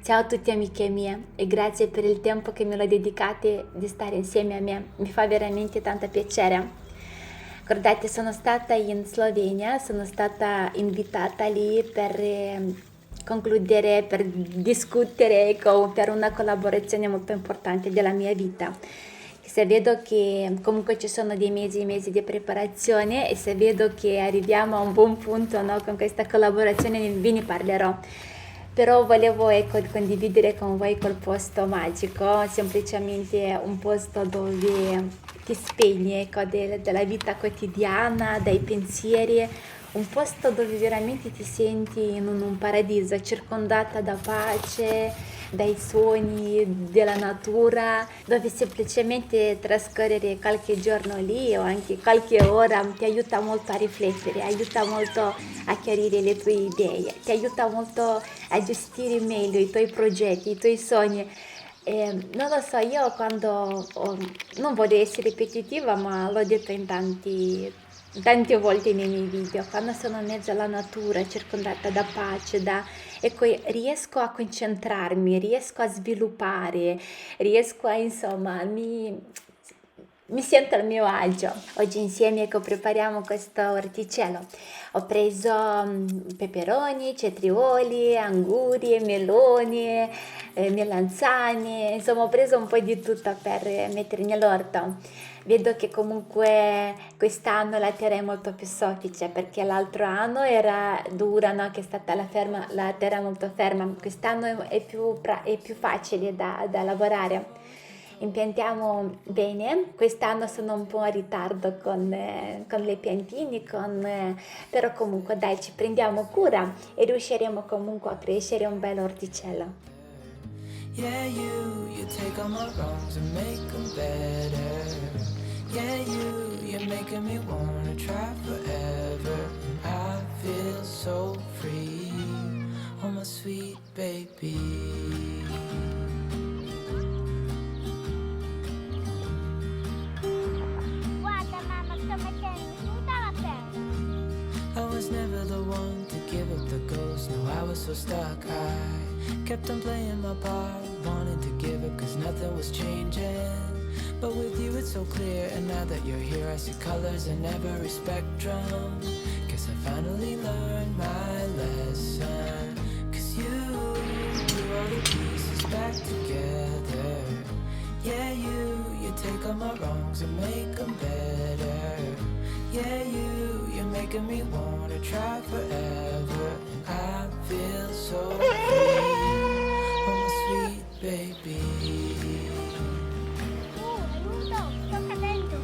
Ciao a tutti amiche mie e grazie per il tempo che me lo dedicate di stare insieme a me, mi fa veramente tanto piacere. Guardate, sono stata in Slovenia, sono stata invitata lì per concludere, per discutere, ecco, per una collaborazione molto importante della mia vita. Se vedo che comunque ci sono dei mesi e mesi di preparazione e se vedo che arriviamo a un buon punto, no, con questa collaborazione ve ne parlerò. Però volevo, ecco, condividere con voi quel posto magico, semplicemente un posto dove ti spegni, ecco, della vita quotidiana, dai pensieri, un posto dove veramente ti senti in un paradiso, circondata da pace, dai suoni della natura, dove semplicemente trascorrere qualche giorno lì o anche qualche ora ti aiuta molto a riflettere, aiuta molto a chiarire le tue idee, ti aiuta molto a gestire meglio i tuoi progetti, i tuoi sogni. Non lo so, io non voglio essere ripetitiva, ma l'ho detto tante volte nei miei video, quando sono in mezzo alla natura, circondata da pace, ecco, riesco a concentrarmi, riesco a sviluppare, insomma, mi sento al mio agio. Oggi insieme, ecco, prepariamo questo orticello. Ho preso peperoni, cetrioli, anguri, meloni, melanzane, insomma ho preso un po' di tutto per mettere nell'orto. Vedo che comunque quest'anno la terra è molto più soffice perché l'altro anno era dura, no? Che è stata la terra molto ferma. Quest'anno è più facile da lavorare. Impiantiamo bene, quest'anno sono un po' in ritardo con le piantine, però comunque dai, ci prendiamo cura e riusciremo comunque a crescere un bel orticello. Yeah, you take all my wrongs and make them better. Yeah, you're making me wanna try forever. I feel so free, oh my sweet baby. Guarda mamma, sto mettendo tutta la terra. I was never the one to give up the ghost. No, I was so stuck. I kept on playing my part, wanting to give up cause nothing was changing. But with you it's so clear, and now that you're here I see colors in every spectrum. Guess I finally learned my lesson. Cause you all the pieces back together. Yeah, you take all my wrongs and make them better. Yeah, you're making me wanna try forever. And I feel so free, oh my sweet baby. Aiuto, sto cadendo.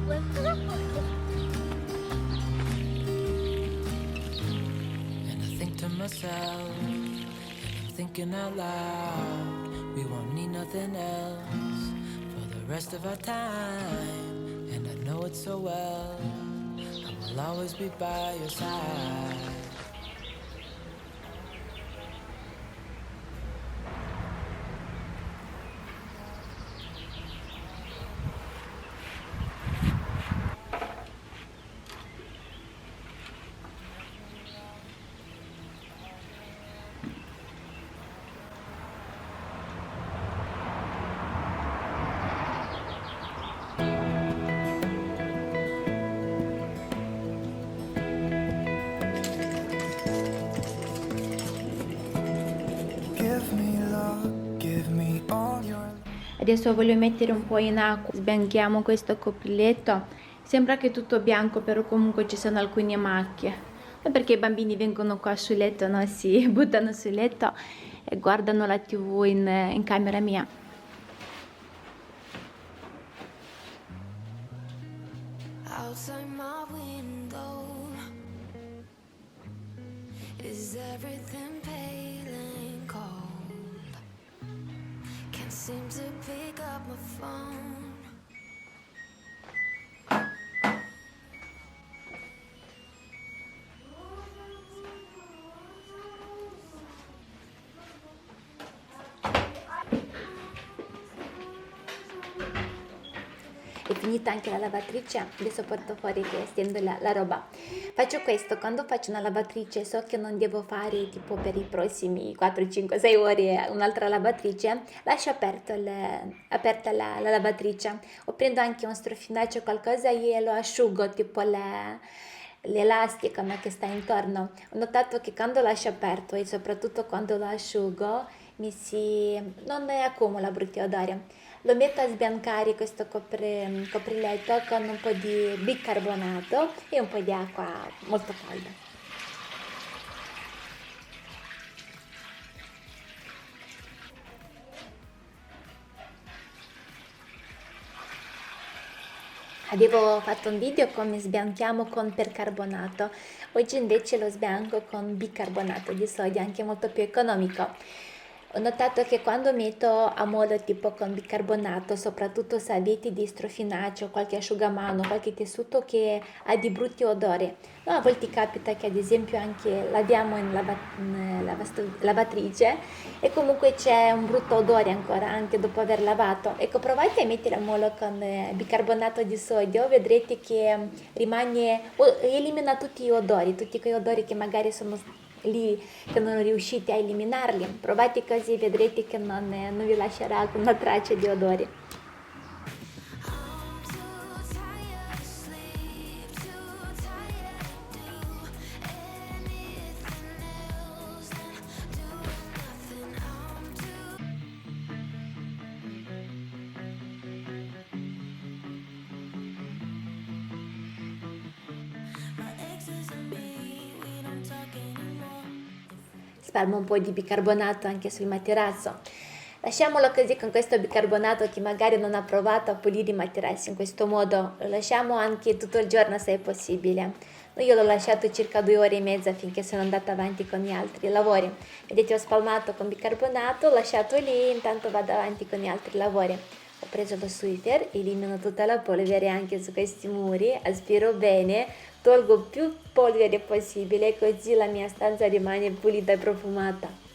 Qualcuno forse. And I think to myself, and I'm thinking out loud, we won't need nothing else for the rest of our time. And I know it so well, I will always be by your side. Give me love, give me all your love. Adesso voglio mettere un po' in acqua, sbianchiamo questo copriletto. Sembra che è tutto bianco, però comunque ci sono alcune macchie. È perché i bambini vengono qua sul letto, no? Si buttano sul letto e guardano la TV in camera mia. Outside my window, is everything pale and cold? Can't seem to pick up my phone. È finita anche la lavatrice, adesso porto fuori che stendo la roba. Faccio questo, quando faccio una lavatrice so che non devo fare tipo per i prossimi 4, 5, 6 ore un'altra lavatrice, lascio aperta la lavatrice, o prendo anche un strofinaccio o qualcosa e lo asciugo, tipo l'elastica, no, che sta intorno. Ho notato che quando lascio aperto e soprattutto quando lo asciugo non ne accumula brutti odori. Lo metto a sbiancare questo copriletto con un po' di bicarbonato e un po' di acqua molto calda. Avevo fatto un video come sbianchiamo con percarbonato, oggi invece lo sbianco con bicarbonato di sodio, anche molto più economico. Ho notato che quando metto a modo tipo con bicarbonato, soprattutto se avete di strofinaccio, qualche asciugamano, qualche tessuto che ha di brutti odori, no, a volte capita che ad esempio anche laviamo in lavatrice e comunque c'è un brutto odore ancora anche dopo aver lavato. Ecco, provate a mettere a molo con bicarbonato di sodio, vedrete che elimina tutti gli odori, tutti quei odori che magari sono lì, che non riuscite a eliminarli. Provate così, vedrete che non vi lascerà alcuna traccia di odori. Spalmo un po' di bicarbonato anche sul materasso. Lasciamolo così con questo bicarbonato, che magari non ha provato a pulire i materassi in questo modo. Lo lasciamo anche tutto il giorno se è possibile. Io l'ho lasciato circa 2 ore e mezza finché sono andata avanti con gli altri lavori. Vedete, ho spalmato con bicarbonato, ho lasciato lì, intanto vado avanti con gli altri lavori. Ho preso lo Swiffer, elimino tutta la polvere anche su questi muri, aspiro bene, tolgo più polvere possibile, così la mia stanza rimane pulita e profumata.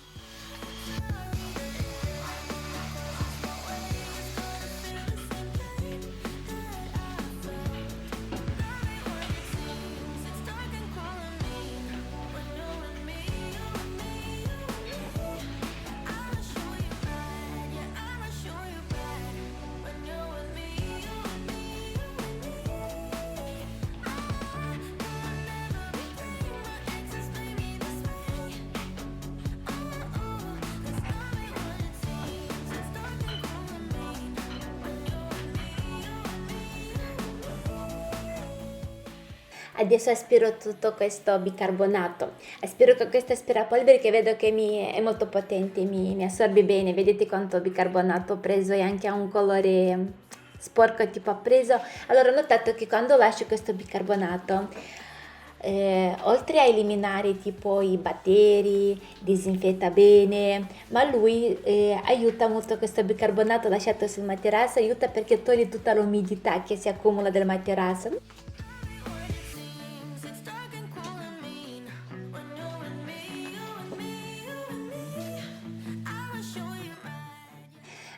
Adesso aspiro tutto questo bicarbonato, aspiro con questo aspirapolvere che vedo che è molto potente, mi assorbe bene. Vedete quanto bicarbonato ho preso e anche ha un colore sporco tipo appreso. Allora ho notato che quando lascio questo bicarbonato, oltre a eliminare tipo i batteri, disinfetta bene, ma lui aiuta molto, questo bicarbonato lasciato sul materasso aiuta perché toglie tutta l'umidità che si accumula del materasso.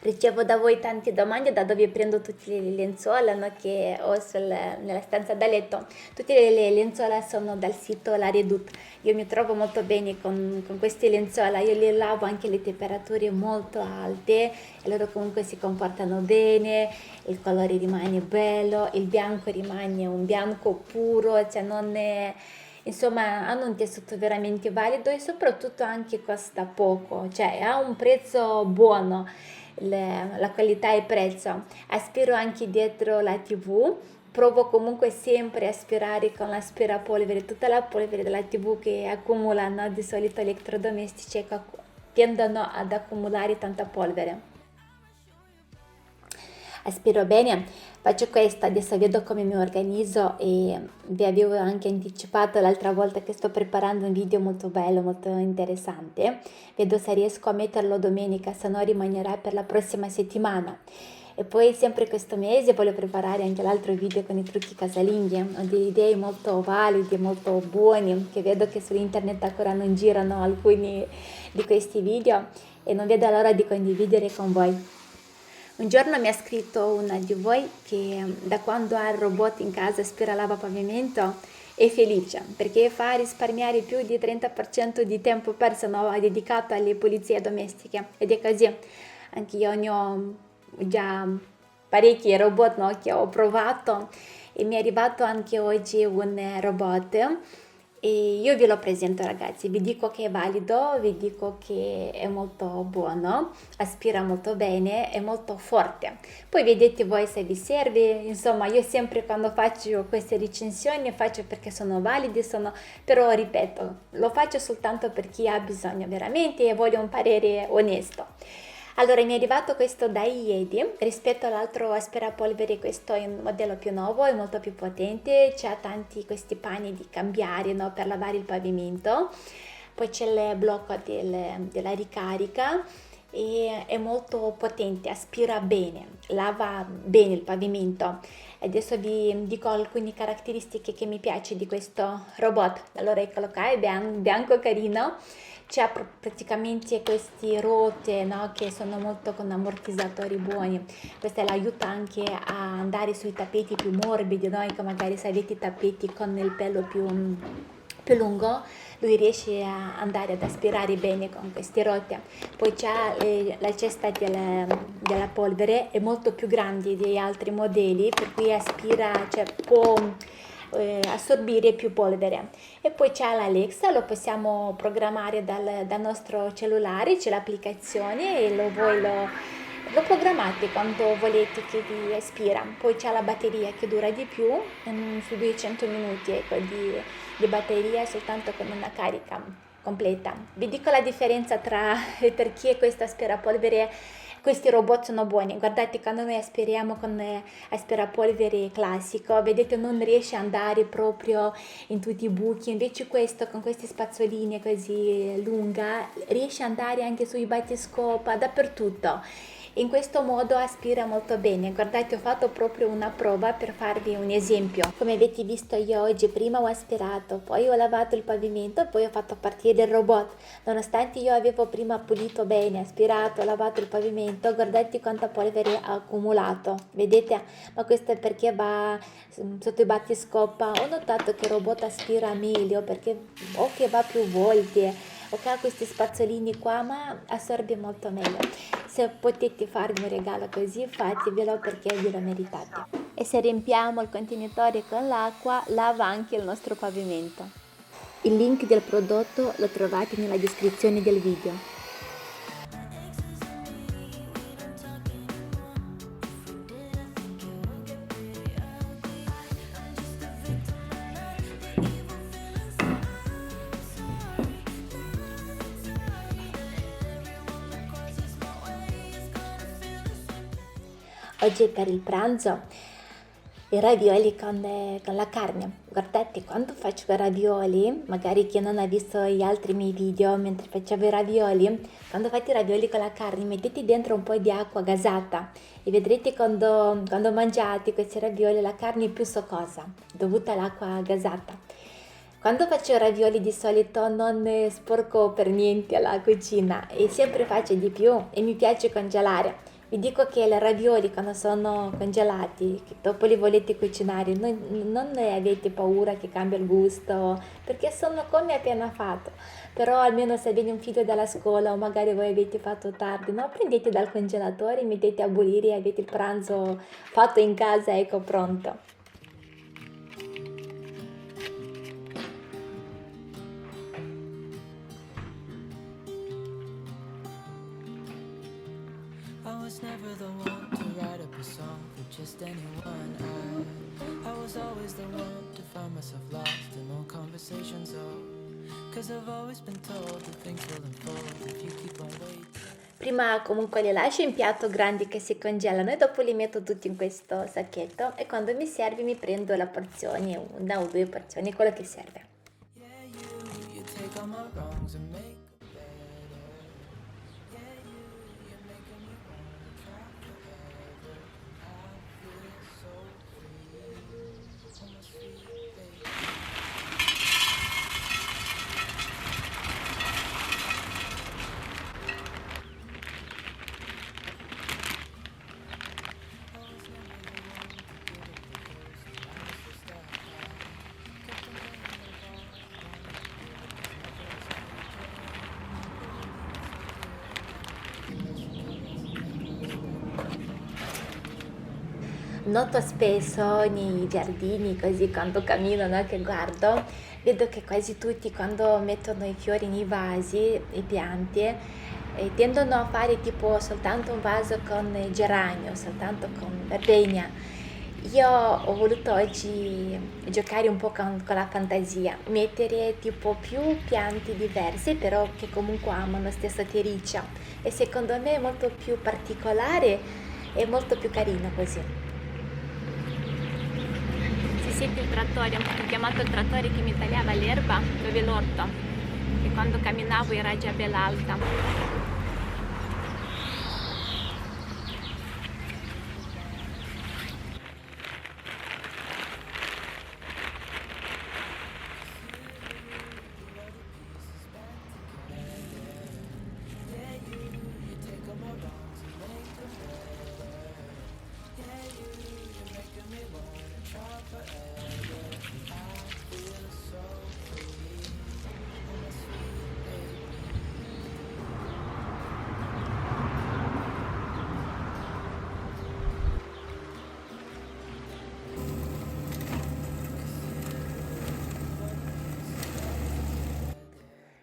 Ricevo da voi tante domande da dove prendo tutte le lenzuola, no, che ho nella stanza da letto. Tutte le lenzuola sono dal sito La Redoute. Io mi trovo molto bene con queste lenzuola, io le lavo anche alle temperature molto alte e loro comunque si comportano bene, il colore rimane bello, il bianco rimane un bianco puro, cioè non è... Insomma, hanno un tessuto veramente valido e soprattutto anche costa poco, cioè ha un prezzo buono, la qualità e prezzo. Aspiro anche dietro la TV, provo comunque sempre a aspirare con l'aspirapolvere tutta la polvere della TV che accumulano di solito elettrodomestici, che tendono ad accumulare tanta polvere. Aspiro bene, faccio questo, adesso vedo come mi organizzo e vi avevo anche anticipato l'altra volta che sto preparando un video molto bello, molto interessante. Vedo se riesco a metterlo domenica, se no rimanerà per la prossima settimana. E poi sempre questo mese voglio preparare anche l'altro video con i trucchi casalinghi. Ho delle idee molto valide, molto buone, che vedo che su internet ancora non girano alcuni di questi video e non vedo l'ora di condividere con voi. Un giorno mi ha scritto una di voi che da quando ha il robot in casa aspira lava pavimento è felice perché fa risparmiare più di 30% di tempo perso, no, dedicato alle pulizie domestiche. Ed è così. Anche io ne ho già parecchi robot, no, che ho provato e mi è arrivato anche oggi un robot. E io ve lo presento ragazzi, vi dico che è valido, vi dico che è molto buono, aspira molto bene, è molto forte. Poi vedete voi se vi serve, insomma io sempre quando faccio queste recensioni faccio perché sono validi, però ripeto, lo faccio soltanto per chi ha bisogno veramente e voglio un parere onesto. Allora mi è arrivato questo da Iedi, rispetto all'altro aspirapolvere questo è un modello più nuovo, è molto più potente, c'ha tanti questi pani di cambiare, no, per lavare il pavimento, poi c'è il blocco della ricarica e è molto potente, aspira bene, lava bene il pavimento. Adesso vi dico alcune caratteristiche che mi piace di questo robot. Allora eccolo qua, è bianco carino. C'ha praticamente queste ruote, no, che sono molto con ammortizzatori buoni. Questa l'aiuta anche a andare sui tappeti più morbidi, no? Che magari se avete i tappeti con il pelo più lungo, lui riesce a andare ad aspirare bene con queste rotte. Poi c'ha la cesta della polvere, è molto più grande degli altri modelli, per cui aspira, cioè può assorbire più polvere. E poi c'è l'Alexa, lo possiamo programmare dal nostro cellulare, c'è l'applicazione e lo programmate quando volete che vi aspira. Poi c'è la batteria che dura di più, su 200 minuti ecco, di batteria soltanto con una carica completa. Vi dico la differenza tra perché questo aspirapolvere. Questi robot sono buoni, guardate quando noi aspiriamo con aspirapolvere classico, vedete non riesce ad andare proprio in tutti i buchi, invece questo con queste spazzoline così lunga riesce ad andare anche sui battiscopa, dappertutto. In questo modo aspira molto bene. Guardate, ho fatto proprio una prova per farvi un esempio. Come avete visto io oggi prima ho aspirato, poi ho lavato il pavimento e poi ho fatto partire il robot. Nonostante io avevo prima pulito bene, aspirato, lavato il pavimento, guardate quanta polvere ha accumulato. Vedete? Ma questo è perché va sotto i battiscopa. Ho notato che il robot aspira meglio perché o che va più volte o che ha questi spazzolini qua, ma assorbe molto meglio. Se potete farvi un regalo così, fatevelo perché ve lo meritate. E se riempiamo il contenitore con l'acqua, lava anche il nostro pavimento. Il link del prodotto lo trovate nella descrizione del video. Oggi per il pranzo i ravioli con la carne. Guardate, quando faccio i ravioli, magari chi non ha visto gli altri miei video mentre facevo i ravioli, quando fate i ravioli con la carne mettete dentro un po' di acqua gasata e vedrete quando mangiate questi ravioli la carne è più succosa, dovuta all'acqua gasata. Quando faccio i ravioli di solito non sporco per niente la cucina e sempre faccio di più e mi piace congelare. Vi dico che i ravioli quando sono congelati, che dopo li volete cucinare, non avete paura che cambia il gusto, perché sono come appena fatto. Però almeno se viene un figlio dalla scuola o magari voi avete fatto tardi, no? Prendete dal congelatore, mettete a bollire e avete il pranzo fatto in casa, ecco pronto. I was never the one to write up a song for just anyone. I was always the one to find myself lost in all conversations. Cause I've always been told that things will unfold if you keep on waiting. Prima comunque li lascio in piatto grandi che si congelano e dopo li metto tutti in questo sacchetto e quando mi serve mi prendo la porzione, una o due porzioni, quello che serve. Yeah, you take all my wrongs and make them better. Yeah, you're making me wanna try forever. I feel so free, oh my sweet baby. Noto spesso nei giardini, così quando cammino, no, che guardo, vedo che quasi tutti quando mettono i fiori nei vasi, le piante, tendono a fare tipo soltanto un vaso con il geranio, soltanto con gardenia. Io ho voluto oggi giocare un po' con la fantasia, mettere tipo più piante diverse, però che comunque hanno lo stesso terriccio. E secondo me è molto più particolare e molto più carino così. Si sente il trattore, ho chiamato il trattore che mi tagliava l'erba dove l'orto, che quando camminavo era già bella alta.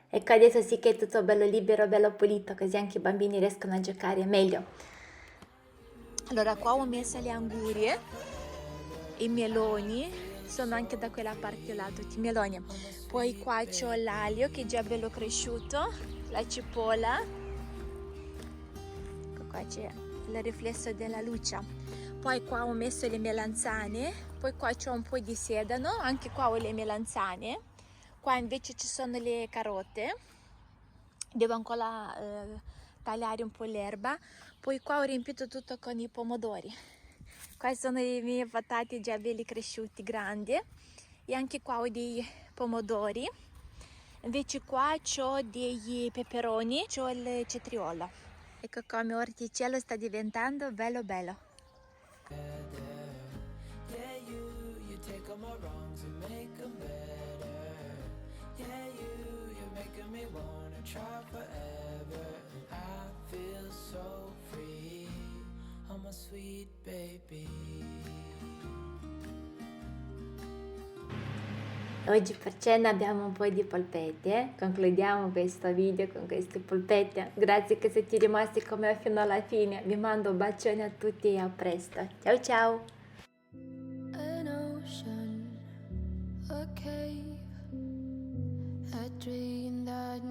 Ecco, adesso sì che è tutto bello libero, bello pulito, così anche i bambini riescono a giocare meglio. Allora, qua ho messo le angurie, i meloni, sono anche da quella parte là, tutti i meloni. Poi qua c'ho l'aglio che è già bello cresciuto, la cipolla, ecco qua c'è il riflesso della luce. Poi qua ho messo le melanzane, poi qua c'ho un po' di sedano, anche qua ho le melanzane. Qua invece ci sono le carote, devo ancora tagliare un po' l'erba. Poi qua ho riempito tutto con i pomodori. Qua sono i miei patate già belli cresciuti, grandi. E anche qua ho dei pomodori. Invece qua ho dei peperoni, ho il cetriolo. Ecco come orticello sta diventando bello bello. Yeah, you take all my wrongs and make them better. Yeah, you're making me wanna try forever. And I feel so free, oh my sweet baby. Oggi per cena abbiamo un po' di polpette. Concludiamo questo video con queste polpette. Grazie che siete rimasti con me fino alla fine. Vi mando un bacione a tutti e a presto. Ciao ciao! An ocean, a cave, a dream that